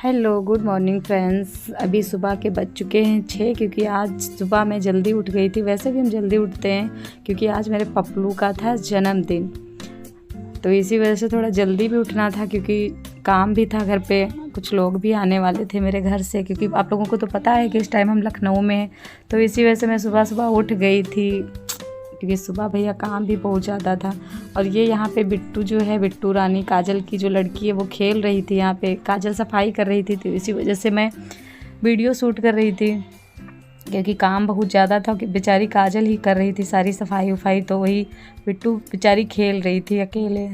Hello good morning friends. अभी सुबह के बज चुके हैं 6 क्योंकि आज सुबह मैं जल्दी उठ गई थी। वैसे भी हम जल्दी उठते हैं क्योंकि आज मेरे पप्लू का था जन्मदिन, तो इसी वजह से थोड़ा जल्दी भी उठना था क्योंकि काम भी था घर पे। कुछ लोग भी आने वाले थे मेरे घर से, क्योंकि आप लोगों को तो पता है कि इस टाइम हम लखनऊ में हैं, तो इसी वजह से मैं सुबह सुबह उठ गई थी क्योंकि सुबह भैया काम भी बहुत ज़्यादा था। और ये यहाँ पे बिट्टू जो है, बिट्टू रानी काजल की जो लड़की है, वो खेल रही थी यहाँ पे। काजल सफाई कर रही थी, तो इसी वजह से मैं वीडियो शूट कर रही थी क्योंकि काम बहुत ज़्यादा था कि बेचारी काजल ही कर रही थी सारी सफाई उफाई, तो वही बिट्टू बेचारी खेल रही थी अकेले।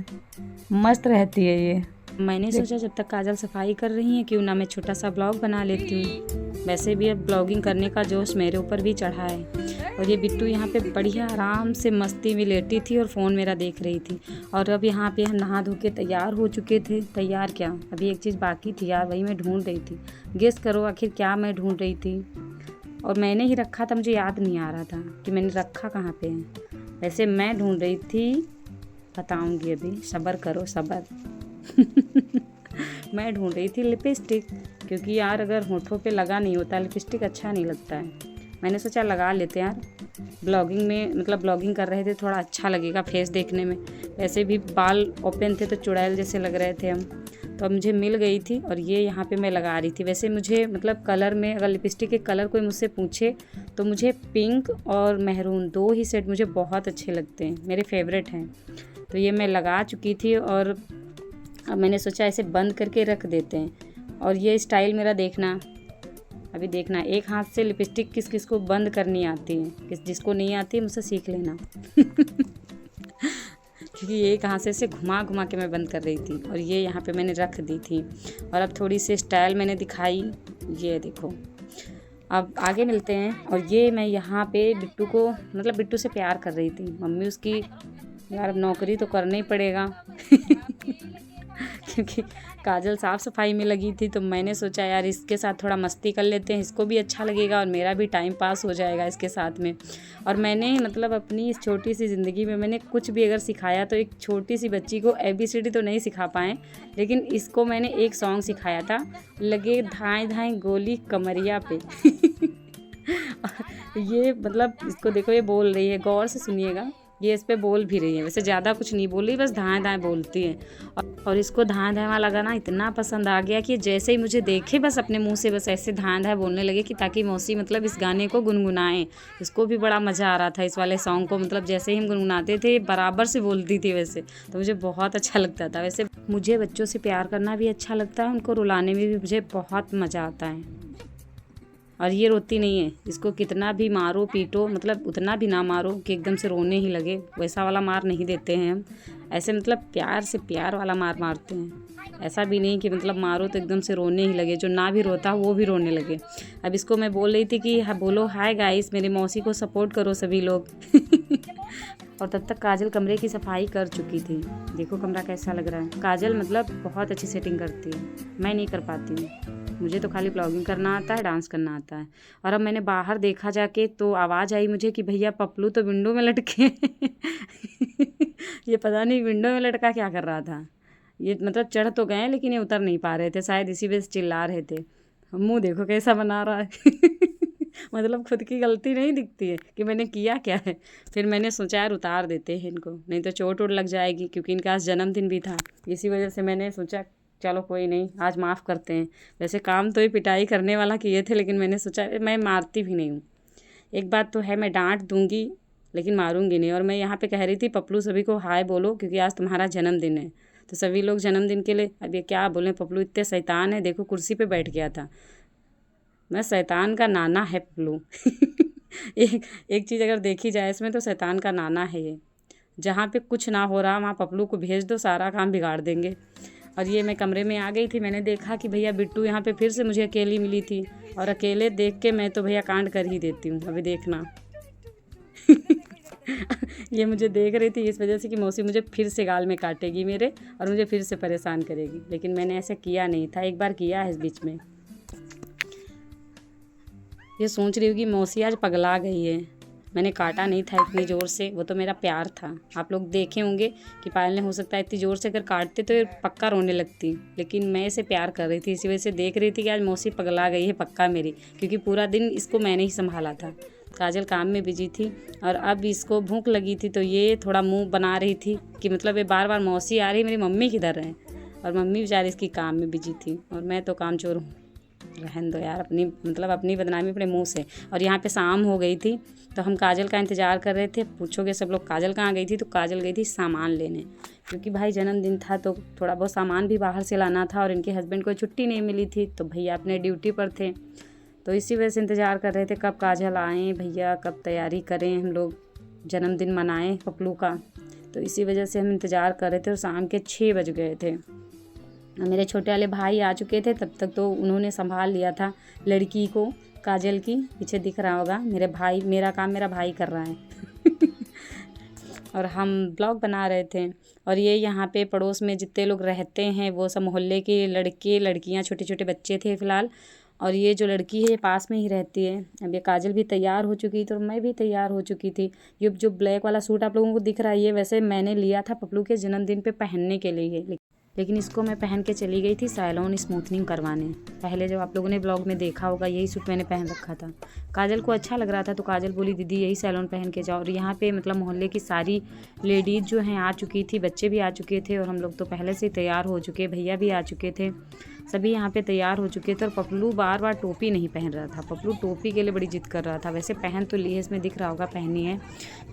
मस्त रहती है ये। मैंने सोचा जब तक काजल सफाई कर रही हैं क्यों ना मैं छोटा सा ब्लॉग बना लेती हूँ। वैसे भी अब ब्लॉगिंग करने का जोश मेरे ऊपर भी चढ़ा है। और ये बिट्टू यहाँ पे बढ़िया आराम से मस्ती में लेटी थी और फ़ोन मेरा देख रही थी। और अब यहाँ पे हम नहा धो के तैयार हो चुके थे। तैयार क्या, अभी एक चीज़ बाकी थी यार, वही मैं ढूंढ रही थी। गेस करो आखिर क्या मैं ढूंढ रही थी। और मैंने ही रखा था, मुझे याद नहीं आ रहा था कि मैंने रखा कहाँ पे है। वैसे मैं ढूंढ रही थी, बताऊँगी अभी, सब्र करो सब्र। मैं ढूंढ रही थी लिपस्टिक, क्योंकि यार अगर होठों पे लगा नहीं होता लिपस्टिक अच्छा नहीं लगता है। मैंने सोचा लगा लेते हैं यार, ब्लॉगिंग में मतलब ब्लॉगिंग कर रहे थे, थोड़ा अच्छा लगेगा फेस देखने में। वैसे भी बाल ओपन थे तो चुड़ैल जैसे लग रहे थे हम, तो अब मुझे मिल गई थी और ये यहाँ पे मैं लगा रही थी। वैसे मुझे मतलब कलर में अगर लिपस्टिक के कलर कोई मुझसे पूछे तो मुझे पिंक और मेहरून दो ही सेट मुझे बहुत अच्छे लगते हैं, मेरे फेवरेट हैं। तो ये मैं लगा चुकी थी और अब मैंने सोचा ऐसे बंद करके रख देते हैं। और ये स्टाइल मेरा देखना, अभी देखना, एक हाथ से लिपस्टिक किस किस को बंद करनी आती है, जिसको नहीं आती है मुझसे सीख लेना। क्योंकि एक हाथ से घुमा घुमा के मैं बंद कर रही थी और ये यहाँ पे मैंने रख दी थी। और अब थोड़ी सी स्टाइल मैंने दिखाई, ये देखो। अब आगे मिलते हैं। और ये मैं यहाँ पे बिट्टू को मतलब बिट्टू से प्यार कर रही थी। मम्मी उसकी यार अब नौकरी तो करना ही पड़ेगा। क्योंकि काजल साफ़ सफाई में लगी थी, तो मैंने सोचा यार इसके साथ थोड़ा मस्ती कर लेते हैं, इसको भी अच्छा लगेगा और मेरा भी टाइम पास हो जाएगा इसके साथ में। और मैंने मतलब अपनी इस छोटी सी ज़िंदगी में मैंने कुछ भी अगर सिखाया तो एक छोटी सी बच्ची को ABCD तो नहीं सिखा पाए, लेकिन इसको मैंने एक सॉन्ग सिखाया था, लगे धाएँ धाएँ गोली कमरिया पे। ये मतलब इसको देखो, ये बोल रही है, गौर से सुनिएगा, ये इस पे बोल भी रही है। वैसे ज़्यादा कुछ नहीं बोल रही, बस धाएँ धाएँ बोलती है। और इसको धाएँ धाएँ वाला गाना इतना पसंद आ गया कि जैसे ही मुझे देखे बस अपने मुंह से बस ऐसे धाएँ धाएँ बोलने लगे कि ताकि मौसी मतलब इस गाने को गुनगुनाएं। इसको भी बड़ा मज़ा आ रहा था इस वाले सॉन्ग को, मतलब जैसे ही हम गुनगुनाते थे बराबर से बोलती थी वैसे, तो मुझे बहुत अच्छा लगता था। वैसे मुझे बच्चों से प्यार करना भी अच्छा लगता है, उनको रुलाने में भी मुझे बहुत मज़ा आता है। और ये रोती नहीं है, इसको कितना भी मारो पीटो, मतलब उतना भी ना मारो कि एकदम से रोने ही लगे, वैसा वाला मार नहीं देते हैं हम। ऐसे मतलब प्यार से प्यार वाला मार मारते हैं। ऐसा भी नहीं कि मतलब मारो तो एकदम से रोने ही लगे, जो ना भी रोता वो भी रोने लगे। अब इसको मैं बोल रही थी कि हाँ बोलो हाय गाइस, मेरी मौसी को सपोर्ट करो सभी लोग। और तब तक काजल कमरे की सफाई कर चुकी थी। देखो कमरा कैसा लग रहा है। काजल मतलब बहुत अच्छी सेटिंग करती है, मैं नहीं कर पाती हूँ। मुझे तो खाली ब्लॉगिंग करना आता है, डांस करना आता है। और अब मैंने बाहर देखा जाके तो आवाज़ आई मुझे कि भैया पपलू तो विंडो में लटके। ये पता नहीं विंडो में लटका क्या कर रहा था। ये मतलब चढ़ तो गए लेकिन ये उतर नहीं पा रहे थे, शायद इसी वजह से चिल्ला रहे थे। मुँह देखो कैसा बना रहा है। मतलब खुद की गलती नहीं दिखती है कि मैंने किया क्या है। फिर मैंने सोचा यार उतार देते हैं इनको, नहीं तो चोट वोट लग जाएगी, क्योंकि इनका आज जन्मदिन भी था। इसी वजह से मैंने सोचा चलो कोई नहीं, आज माफ़ करते हैं। वैसे काम तो ये पिटाई करने वाला किए थे, लेकिन मैंने सोचा मैं मारती भी नहीं हूँ। एक बात तो है, मैं डांट दूंगी लेकिन मारूंगी नहीं। और मैं यहाँ पे कह रही थी पपलू सभी को हाय बोलो क्योंकि आज तुम्हारा जन्मदिन है। तो सभी लोग जन्मदिन के लिए, अब ये क्या बोलें, पपलू इतने शैतान है, देखो कुर्सी पे बैठ गया था। मैं शैतान का नाना है पपलू। एक चीज़ अगर देखी जाए इसमें तो शैतान का नाना है ये। जहाँ पे कुछ ना हो रहा वहाँ पपलू को भेज दो, सारा काम बिगाड़ देंगे। और ये मैं कमरे में आ गई थी, मैंने देखा कि भैया बिट्टू यहाँ पे फिर से मुझे अकेली मिली थी। और अकेले देख के मैं तो भैया कांड कर ही देती हूँ, अभी देखना। ये मुझे देख रही थी इस वजह से कि मौसी मुझे फिर से गाल में काटेगी मेरे और मुझे फिर से परेशान करेगी, लेकिन मैंने ऐसा किया नहीं था, एक बार किया है इस बीच में। ये सोच रही होगी मौसी आज पगला गई है, मैंने काटा नहीं था इतनी ज़ोर से, वो तो मेरा प्यार था। आप लोग देखे होंगे कि पायल ने हो सकता है इतनी ज़ोर से अगर काटते तो ये पक्का रोने लगती, लेकिन मैं इसे प्यार कर रही थी, इसी वजह से देख रही थी कि आज मौसी पगला गई है पक्का मेरी, क्योंकि पूरा दिन इसको मैंने ही संभाला था। काजल काम में बिजी थी और अब इसको भूख लगी थी तो ये थोड़ा मुँह बना रही थी कि मतलब ये बार बार मौसी आ रही, मेरी मम्मी किधर है, और मम्मी बेचारी इसकी काम में बिजी थी और मैं तो काम चोर हूँ। रहन दो यार, अपनी बदनामी अपने मुंह से। और यहाँ पे शाम हो गई थी तो हम काजल का इंतज़ार कर रहे थे। पूछोगे सब लोग काजल कहाँ गई थी, तो काजल गई थी सामान लेने, क्योंकि भाई जन्मदिन था तो थोड़ा बहुत सामान भी बाहर से लाना था और इनके हस्बैंड को छुट्टी नहीं मिली थी तो भैया अपने ड्यूटी पर थे, तो इसी वजह से इंतज़ार कर रहे थे कब काजल आएँ भैया, कब तैयारी करें हम लोग जन्मदिन मनाएं पपलू का। तो इसी वजह से हम इंतज़ार कर रहे थे और शाम के 6 बज गए थे। मेरे छोटे वाले भाई आ चुके थे, तब तक तो उन्होंने संभाल लिया था लड़की को, काजल की, पीछे दिख रहा होगा मेरा काम मेरा भाई कर रहा है और हम ब्लॉग बना रहे थे। और ये यहाँ पे पड़ोस में जितने लोग रहते हैं वो सब मोहल्ले के लड़के लड़कियाँ, छोटे छोटे बच्चे थे फ़िलहाल। और ये जो लड़की है ये पास में ही रहती है। अब ये काजल भी तैयार हो चुकी थी और मैं भी तैयार हो चुकी थी। ये जो ब्लैक वाला सूट आप लोगों को दिख रहा है ये वैसे मैंने लिया था पपलू के जन्मदिन पे पहनने के लिए, लेकिन इसको मैं पहन के चली गई थी सैलून स्मूथनिंग करवाने। पहले जब आप लोगों ने ब्लॉग में देखा होगा यही सूट मैंने पहन रखा था। काजल को अच्छा लग रहा था तो काजल बोली दीदी यही सैलून पहन के जाओ। और यहाँ पे मतलब मोहल्ले की सारी लेडीज़ जो हैं आ चुकी थी, बच्चे भी आ चुके थे और हम लोग तो पहले से तैयार हो चुके, भैया भी आ चुके थे, सभी यहाँ पे तैयार हो चुके थे। और पपलू बार बार टोपी नहीं पहन रहा था, पपलू टोपी के लिए बड़ी जिद कर रहा था। वैसे पहन तो ली है, इसमें दिख रहा होगा पहनी है,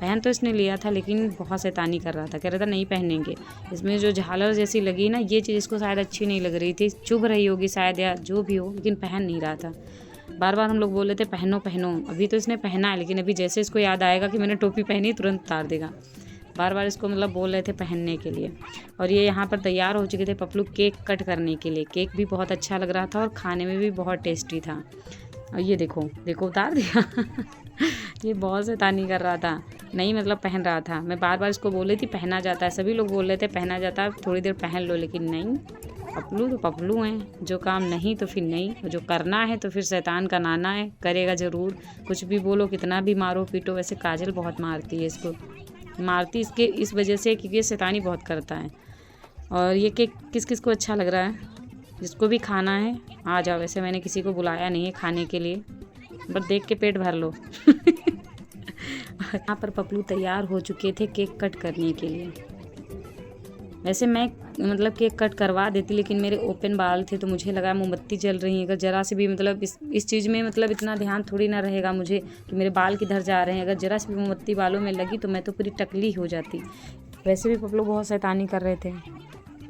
पहन तो इसने लिया था लेकिन बहुत शैतानी कर रहा था, कह रहा था नहीं पहनेंगे। इसमें जो झालर जैसी लगी ना ये चीज़ इसको शायद अच्छी नहीं लग रही थी, चुभ रही होगी शायद या जो भी हो, लेकिन पहन नहीं रहा था। बार बार हम लोग बोल रहे थे पहनो पहनो, अभी तो इसने पहना है लेकिन अभी जैसे इसको याद आएगा कि मैंने टोपी पहनी तुरंत उतार देगा। बार बार इसको मतलब बोल रहे थे पहनने के लिए। और ये यहाँ पर तैयार हो चुके थे पपलू केक कट करने के लिए। केक भी बहुत अच्छा लग रहा था और खाने में भी बहुत टेस्टी था। और ये देखो उतार दिया ये बहुत शैतानी कर रहा था, नहीं मतलब पहन रहा था। मैं बार बार इसको बोल रही थी पहना जाता है, सभी लोग बोल रहे थे पहना जाता है, थोड़ी देर पहन लो, लेकिन नहीं, पपलू तो पपलू हैं, जो काम नहीं तो फिर नहीं, जो करना है तो फिर शैतान का नाना है, करेगा ज़रूर। कुछ भी बोलो, कितना भी मारो पीटो। वैसे काजल बहुत मारती है इसको, मारती इसके इस वजह से क्योंकि ये शैतानी बहुत करता है। और ये केक किस किस को अच्छा लग रहा है, जिसको भी खाना है आ जाओ। वैसे मैंने किसी को बुलाया नहीं है खाने के लिए, बस देख के पेट भर लो यहाँ पर पपलू तैयार हो चुके थे केक कट करने के लिए। वैसे मैं मतलब केक कट करवा देती लेकिन मेरे ओपन बाल थे तो मुझे लगा मोमबत्ती जल रही है, अगर ज़रा से भी मतलब इस चीज़ में मतलब इतना ध्यान थोड़ी ना रहेगा मुझे कि मेरे बाल किधर जा रहे हैं। अगर ज़रा से भी मोमबत्ती बालों में लगी तो मैं तो पूरी टकली हो जाती। वैसे भी पपलू बहुत शैतानी कर रहे थे,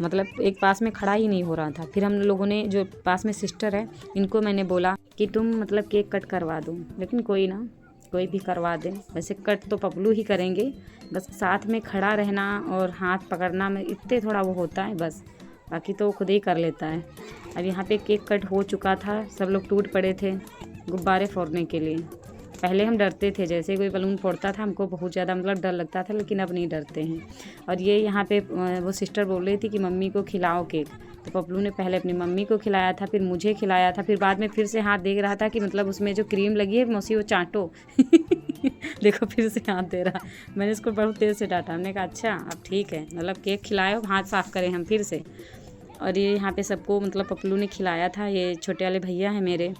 मतलब एक पास में खड़ा ही नहीं हो रहा था। फिर हम लोगों ने जो पास में सिस्टर है इनको मैंने बोला कि तुम मतलब केक कट करवा दो, लेकिन कोई भी करवा दे। वैसे कट तो पपलू ही करेंगे, बस साथ में खड़ा रहना और हाथ पकड़ना में इतने थोड़ा वो होता है बस, बाकी तो वो खुद ही कर लेता है। अब यहाँ पे केक कट हो चुका था, सब लोग टूट पड़े थे गुब्बारे फोड़ने के लिए। पहले हम डरते थे, जैसे कोई बलून फोड़ता था हमको बहुत ज़्यादा मतलब डर लगता था, लेकिन अब नहीं डरते हैं। और ये यहाँ पे वो सिस्टर बोल रही थी कि मम्मी को खिलाओ केक, तो पपलू ने पहले अपनी मम्मी को खिलाया था, फिर मुझे खिलाया था, फिर बाद में फिर से हाथ देख रहा था कि मतलब उसमें जो क्रीम लगी है मौसी वो चाटो देखो फिर से हाथ दे रहा। मैंने इसको बहुत तेज़ से डांटा, हमने कहा अच्छा अब ठीक है, मतलब केक खिलाओ, हाथ साफ़ करें हम फिर से। और ये यहाँ पे सबको मतलब पपलू ने खिलाया था, ये छोटे वाले भैया हैं मेरे।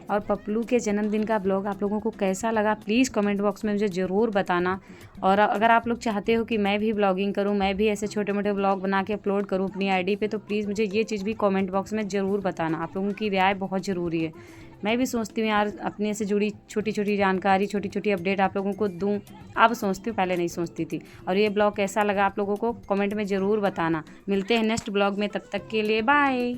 और पपलू के जन्मदिन का ब्लॉग आप लोगों को कैसा लगा प्लीज़ कमेंट बॉक्स में मुझे ज़रूर बताना। और अगर आप लोग चाहते हो कि मैं भी ब्लॉगिंग करूं, मैं भी ऐसे छोटे मोटे ब्लॉग बना के अपलोड करूं अपनी आईडी पे, तो प्लीज़ मुझे ये चीज़ भी कमेंट बॉक्स में ज़रूर बताना। आप लोगों की राय बहुत ज़रूरी है। मैं भी सोचती हूँ यार अपने से जुड़ी छोटी छोटी जानकारी, छोटी छोटी अपडेट आप लोगों को दूँ। अब सोचती हूँ, पहले नहीं सोचती थी। और ये ब्लॉग कैसा लगा आप लोगों को कमेंट में ज़रूर बताना। मिलते हैं नेक्स्ट ब्लॉग में, तब तक के लिए बाय।